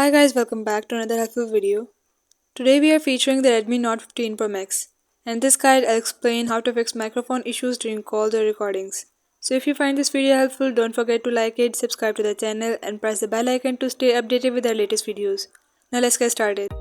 Hi guys, welcome back to another helpful video. Today we are featuring the Redmi Note 15 Pro Max. And in this guide I'll explain how to fix microphone issues during calls or recordings. So if you find this video helpful, don't forget to like it, subscribe to the channel and press the bell icon to stay updated with our latest videos. Now let's get started.